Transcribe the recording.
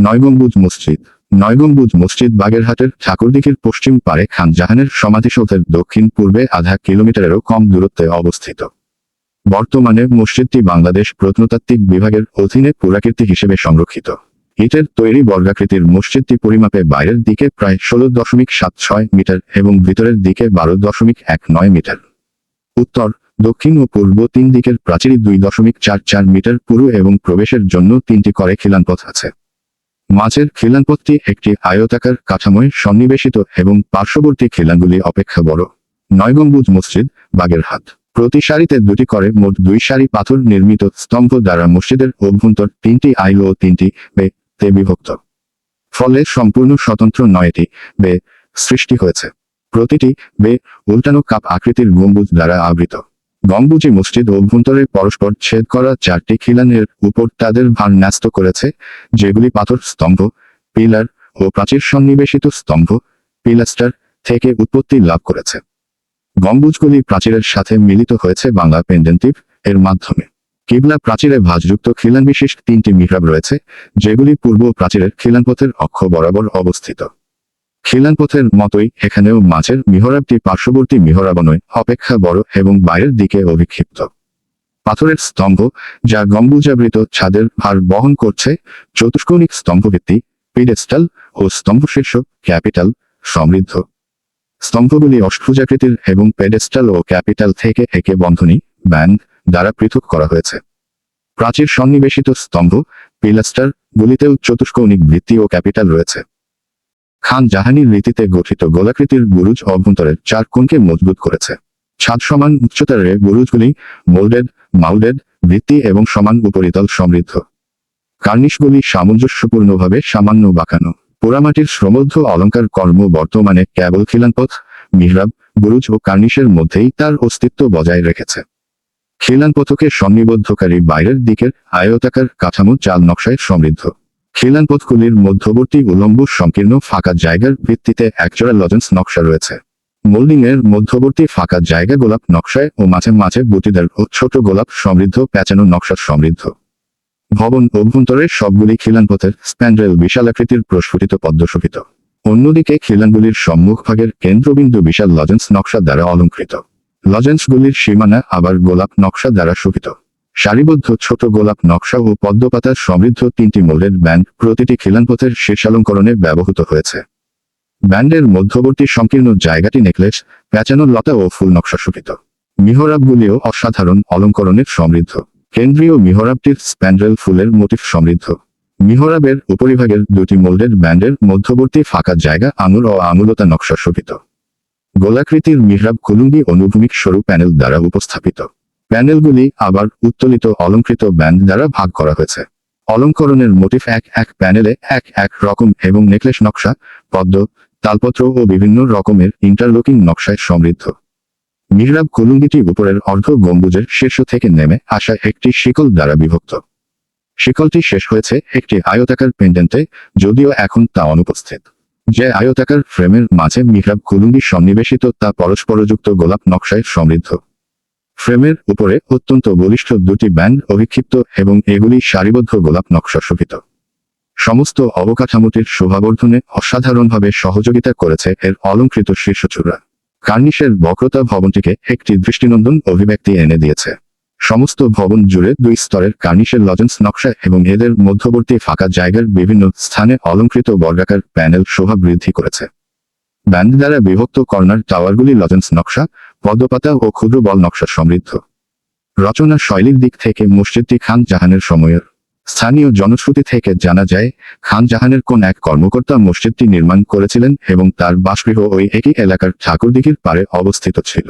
নয় গম্বুজ মসজিদ। নয় গম্বুজ মসজিদ বাগেরহাটের ঠাকুরদিঘির পশ্চিম পারে খান জাহানের সমাধিসৌধের দক্ষিণ পূর্বে আধা কিলোমিটারেরও কম দূরত্বে অবস্থিত। বর্তমানে মসজিদটি বাংলাদেশ প্রত্নতাত্ত্বিক বিভাগের অধীনে পুরাকীর্তি হিসেবে সংরক্ষিত। ইটের তৈরি বর্গাকৃতির মসজিদটি পরিমাপে বাইরের দিকে প্রায় 16.76 মিটার এবং ভিতরের দিকে 12.19 মিটার। উত্তর, দক্ষিণ ও পূর্ব তিন দিকের প্রাচীর 2.44 মিটার পুরু এবং প্রবেশের জন্য 3টি করে খিলানপথ আছে। মাঝের খিলানপথটি একটি আয়তাকার কাঠামোয় সন্নিবেশিত এবং পার্শ্ববর্তী খিলানগুলি অপেক্ষা বড়। নয় গম্বুজ মসজিদ, বাগেরহাট। প্রতি সারিতে 2টি করে মোট 2 সারি পাথর নির্মিত স্তম্ভ দ্বারা মসজিদের অভ্যন্তর 3টি আইল ও 3টি বে-তে বিভক্ত। ফলে সম্পূর্ণ স্বতন্ত্র 9টি বে সৃষ্টি হয়েছে। প্রতিটি বে উল্টানো কাপ আকৃতির গম্বুজ দ্বারা আবৃত। গম্বুজি মসজিদ অভ্যন্তরে পরস্পর ছেদ করা 4টি খিলানের উপর তাদের ভার ন্যস্ত করেছে, যেগুলি পাথর স্তম্ভ, পিলার ও প্রাচীর সন্নিবেশিত স্তম্ভ, পিলাস্টার থেকে উৎপত্তি লাভ করেছে। গম্বুজগুলি প্রাচীরের সাথে মিলিত হয়েছে বাংলা পেন্ডেন্টিভ এর মাধ্যমে। কিবলা প্রাচীরে ভাঁজযুক্ত খিলান বিশিষ্ট 3টি মিহরাব রয়েছে, যেগুলি পূর্ব প্রাচীরের খিলানপথের অক্ষ বরাবর অবস্থিত। খিলানপথের মতোই এখানেও মাঝের মিহরাবটি পার্শ্ববর্তী মিহরাবনয় অপেক্ষা বড় এবং বাইরের দিকে অভিক্ষিপ্ত। পাথরের স্তম্ভ, যা গম্বুজাবৃত ছাদের ভার বহন করছে, চতুষ্কোণিক স্তম্ভভিত্তি, পিডেস্টাল ও স্তম্ভশীর্ষ ক্যাপিটাল সমৃদ্ধ। স্তম্ভগুলি অষ্টভুজাকৃতির এবং পেডেস্টাল ও ক্যাপিটাল থেকে একে বন্ধনী ব্যান্ড দ্বারা পৃথক করা হয়েছে। প্রাচীর সন্নিবেশিত স্তম্ভ, পিলাস্টার গুলিতেও চতুষ্কোণিক ভিত্তি ও ক্যাপিটাল রয়েছে। খান জাহানির রীতিতে গঠিত গোলাকৃতির বুরুজ অভ্যন্তরের 4 কোণকে মজবুত করেছে। ছাদ সমান উচ্চতার বুরুজগুলি মোল্ডেড, মাউল্ডেড ভিত্তি এবং সমান উপরিতল সমৃদ্ধ। কার্নিশগুলি সামঞ্জস্যপূর্ণভাবে সামান্য বাঁকানো। পোড়ামাটির শ্রমবদ্ধ অলঙ্কার কর্ম বর্তমানে কেবল খিলানপথ, মিহরাব, বুরুজ ও কার্নিশের মধ্যেই তার অস্তিত্ব বজায় রেখেছে। খিলানপথকে সন্নিবদ্ধকারী বাইরের দিকের আয়তাকার কাঠামো চাল নকশায় সমৃদ্ধ। খিলানপথগুলির মধ্যবর্তী উলম্ব সংকীর্ণ ফাঁকা জায়গার ভিত্তিতে একজোড়া লজেন্স নকশা রয়েছে। মোল্ডিং এর মধ্যবর্তী ফাঁকা জায়গা গোলাপ নকশায় ও মাঝে মাঝে বুটিদার ও ছোট গোলাপ সমৃদ্ধ প্যাঁচানো নকশা সমৃদ্ধ। ভবন অভ্যন্তরে সবগুলি খিলানপথের স্প্যান্ড্রেল বিশালাকৃতির প্রস্ফুটিত পদ্মশোভিত। অন্যদিকে খিলানগুলির সম্মুখভাগের কেন্দ্রবিন্দু বিশাল লজেন্স নকশা দ্বারা অলঙ্কৃত। লজেন্সগুলির সীমানা আবার গোলাপ নকশা দ্বারা শোভিত। সারিবদ্ধ ছোট গোলাপ নকশা ও পদ্মপাতার সমৃদ্ধ 3টি মোল্ডেড ব্যান্ড প্রতিটি খিলানপথের শীর্ষালঙ্করণে ব্যবহৃত হয়েছে। ব্যান্ডের মধ্যবর্তী সংকীর্ণ জায়গাটি নেকলেস, প্যাঁচানো লতা ও ফুল নকশা শোভিত। মিহরাবগুলিও অসাধারণ অলঙ্করণের সমৃদ্ধ। কেন্দ্রীয় মিহরাবটির স্প্যান্ড্রেল ফুলের মোটিফ সমৃদ্ধ। মিহরাবের উপরিভাগের 2টি মোল্ডেড ব্যান্ডের মধ্যবর্তী ফাঁকা জায়গা আঙুল ও আঙুলতা নকশা শোভিত। গোলাকৃতির মিহরাব কুলুঙ্গি অনুভূমিক সরু প্যানেল দ্বারা উপস্থাপিত। প্যানেলগুলি আবার উত্তোলিত অলঙ্কৃত ব্যান্ড দ্বারা ভাগ করা হয়েছে। অলঙ্করণের মোটিফ এক প্যানেলে এক রকম এবং নেকলেস নকশা, পদ্ম, তালপত্র ও বিভিন্ন রকমের ইন্টারলকিং নকশায় সমৃদ্ধ। মিহরাব কুলুঙ্গিটি উপরের অর্ধ গম্বুজের শীর্ষ থেকে নেমে আসা একটি শিকল দ্বারা বিভক্ত। শিকলটি শেষ হয়েছে একটি আয়তাকার পেন্ডেন্টে, যদিও এখন তা অনুপস্থিত। যে আয়তাকার ফ্রেমের মাঝে মিহরাব কুলুঙ্গি সন্নিবেশিত তা পরস্পরযুক্ত গোলাপ নকশায় সমৃদ্ধ। ফ্রেমের উপরে অত্যন্ত বলিষ্ঠ 2টি ব্যান্ড অভিক্ষিপ্ত এবং এগুলি সারিবদ্ধ গোলাপ নকশা শোভিত। সমস্ত অবকাঠামোটির শোভাবর্ধনে অসাধারণভাবে সহযোগিতা করেছে এর অলঙ্কৃত শীর্ষচূড়া। কার্নিশের বক্রতা ভবনটিকে একটি দৃষ্টিনন্দন অভিব্যক্তি এনে দিয়েছে। সমস্ত ভবন জুড়ে 2 স্তরের কার্নিশের লজেন্স নকশা এবং এদের মধ্যবর্তী ফাঁকা জায়গার বিভিন্ন স্থানে অলঙ্কৃত বর্গাকার প্যানেল শোভা বৃদ্ধি করেছে। ব্যান্ড দ্বারা বিভক্ত কর্নার টাওয়ারগুলি লজেন্স নকশা, পদ্মপাতা ও ক্ষুদ্র বল নকশা সমৃদ্ধ। রচনা শৈলীর দিক থেকে মসজিদটি খান জাহানের সময়ের। স্থানীয় জনশ্রুতি থেকে জানা যায়, খান জাহানের কোন এক কর্মকর্তা মসজিদটি নির্মাণ করেছিলেন এবং তার বাসগৃহ ওই একই এলাকার ঠাকুরদিঘির পাড়ে অবস্থিত ছিল।